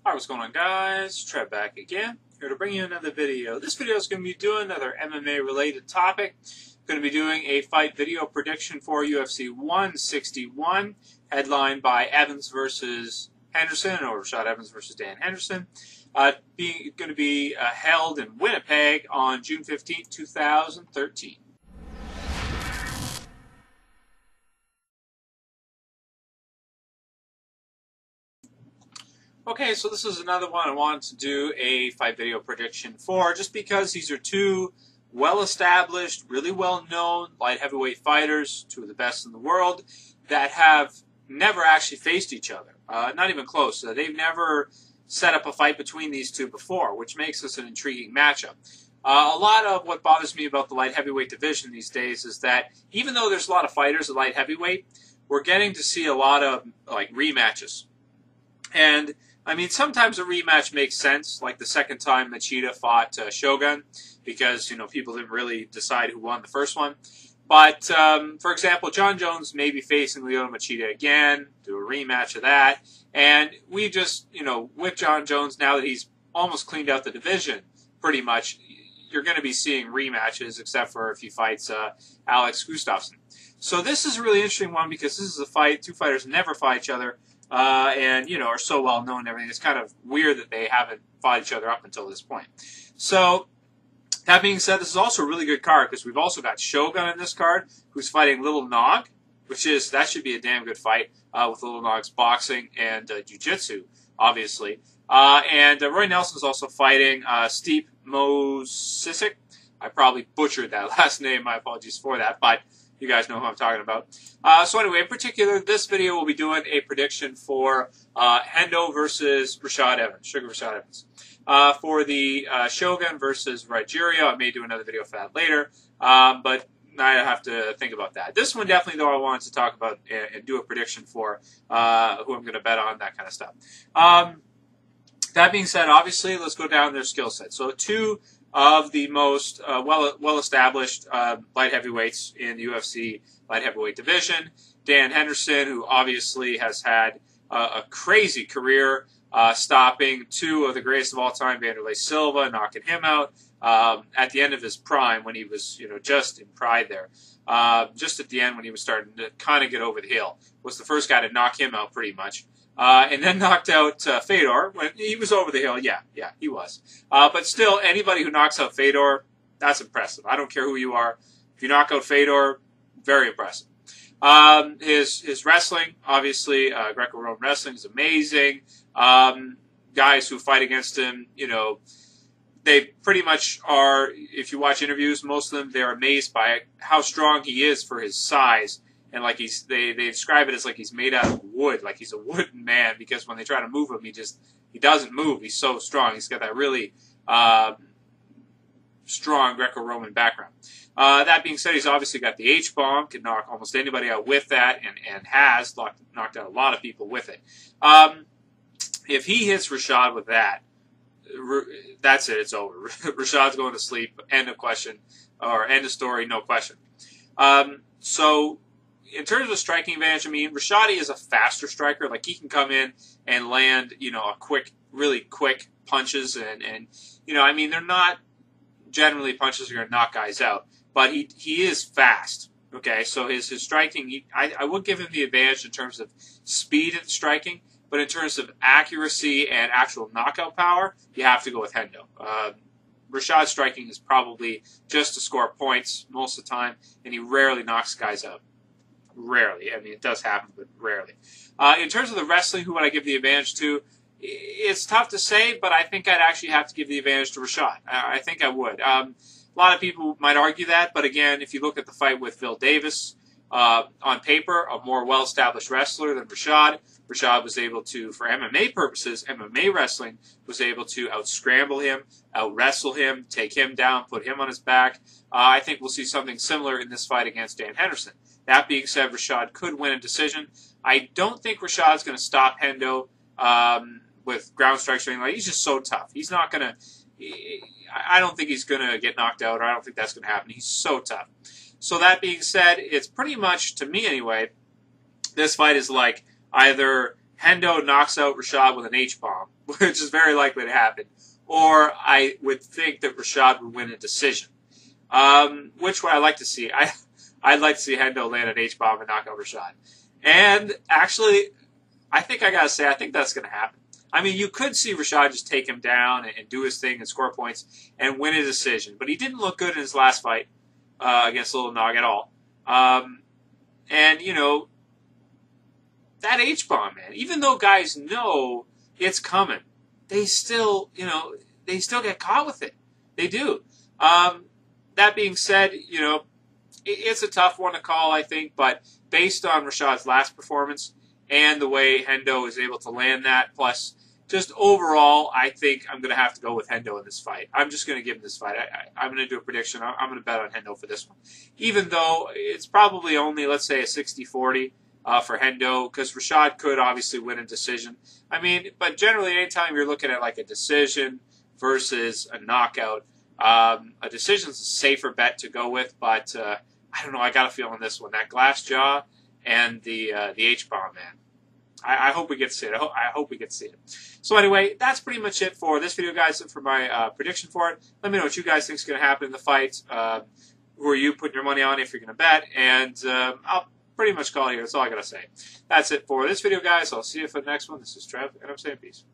Hi, what's going on, guys? Trev back again, here to bring you another video. This video is going to be doing another MMA related topic. Going to be doing a fight video prediction for UFC 161, headlined by Evans versus Henderson, or Rashad Evans versus Dan Henderson. Going to be held in Winnipeg on June 15th, 2013. Okay, so this is another one I wanted to do a fight video prediction for, just because these are two well-established, really well-known light heavyweight fighters, two of the best in the world, that have never actually faced each other. Not even close. They've never set up a fight between these two before, which makes this an intriguing matchup. A lot of what bothers me about the light heavyweight division these days is that even though there's a lot of fighters at light heavyweight, we're getting to see a lot of rematches. And I mean, sometimes a rematch makes sense, like the second time Machida fought Shogun, because, people didn't really decide who won the first one. But, for example, John Jones may be facing Lyoto Machida again, do a rematch of that. And we just, with John Jones, now that he's almost cleaned out the division, pretty much, you're going to be seeing rematches, except for if he fights Alex Gustafsson. So this is a really interesting one, because this is a fight, two fighters never fight each other. And, are so well known and everything. It's kind of weird that they haven't fought each other up until this point. So, that being said, this is also a really good card, because we've also got Shogun in this card, who's fighting Little Nog, that should be a damn good fight, with Little Nog's boxing and jiu-jitsu, obviously. And Roy Nelson's also fighting Stipe Miocic. I probably butchered that last name, my apologies for that, but you guys know who I'm talking about. So anyway, in particular, this video will be doing a prediction for Hendo versus Rashad Evans, Sugar Rashad Evans. For the Shogun versus Rogerio, I may do another video for that later, but I have to think about that. This one definitely, though, I wanted to talk about and do a prediction for who I'm going to bet on, that kind of stuff. That being said, obviously, let's go down their skill set. So two of the most well-established light heavyweights in the UFC light heavyweight division. Dan Henderson, who obviously has had a crazy career, stopping two of the greatest of all time, Wanderlei Silva, knocking him out at the end of his prime, when he was, just in pride there. Just at the end, when he was starting to kind of get over the hill, was the first guy to knock him out pretty much. And then knocked out Fedor when he was over the hill. Yeah, he was. But still, anybody who knocks out Fedor, that's impressive. I don't care who you are. If you knock out Fedor, very impressive. His wrestling, obviously, Greco-Roman wrestling is amazing. Guys who fight against him, they pretty much are, if you watch interviews, most of them, they're amazed by how strong he is for his size. And they describe it as like he's made out of wood, like he's a wooden man, because when they try to move him, he doesn't move. He's so strong. He's got that really strong Greco-Roman background. That being said, he's obviously got the H-bomb, can knock almost anybody out with that, and has knocked out a lot of people with it. If he hits Rashad with that, that's it. It's over. Rashad's going to sleep. End of question, or end of story. No question. So, in terms of striking advantage, I mean, Rashad is a faster striker. Like, he can come in and land, really quick punches. And I mean, they're not generally punches that are going to knock guys out. But he is fast. Okay, so his striking, I would give him the advantage in terms of speed at striking. But in terms of accuracy and actual knockout power, you have to go with Hendo. Rashad's striking is probably just to score points most of the time, and he rarely knocks guys out. Rarely. I mean, it does happen, but rarely. In terms of the wrestling, who would I give the advantage to? It's tough to say, but I think I'd actually have to give the advantage to Rashad. I think I would. A lot of people might argue that, but again, if you look at the fight with Phil Davis, on paper, a more well-established wrestler than Rashad. Rashad was able to, for MMA purposes, MMA wrestling, was able to out-scramble him, out-wrestle him, take him down, put him on his back. I think we'll see something similar in this fight against Dan Henderson. That being said, Rashad could win a decision. I don't think Rashad's going to stop Hendo with ground strikes or anything like that. He's just so tough. He's not going to... I don't think he's going to get knocked out, or I don't think that's going to happen. He's so tough. So that being said, it's pretty much, to me anyway, this fight is like either Hendo knocks out Rashad with an H-bomb, which is very likely to happen. Or I would think that Rashad would win a decision. Which would I like to see? I'd like to see Hendo land an H-bomb and knock out Rashad. And actually, I think I gotta say, I think that's gonna happen. I mean, you could see Rashad just take him down and do his thing and score points and win a decision. But he didn't look good in his last fight against Little Nog at all. And, you know, that H-bomb, man, even though guys know it's coming, they still, you know, they still get caught with it. They do. That being said, you know, it's a tough one to call, I think, but based on Rashad's last performance and the way Hendo is able to land that, plus just overall, I think I'm going to have to go with Hendo in this fight. I'm just going to give him this fight. I'm going to do a prediction. I'm going to bet on Hendo for this one. Even though it's probably only, let's say, a 60-40 for Hendo, because Rashad could obviously win a decision. I mean, but generally, anytime you're looking at like a decision versus a knockout, a decision's a safer bet to go with, but I don't know. I got a feel on this one. That glass jaw and the H-bomb, man. I hope we get to see it. I hope we get to see it. So anyway, that's pretty much it for this video, guys, and for my prediction for it. Let me know what you guys think is going to happen in the fight. Who are you putting your money on if you're going to bet? And I'll pretty much call it here. That's all I got to say. That's it for this video, guys. I'll see you for the next one. This is Trev, and I'm saying peace.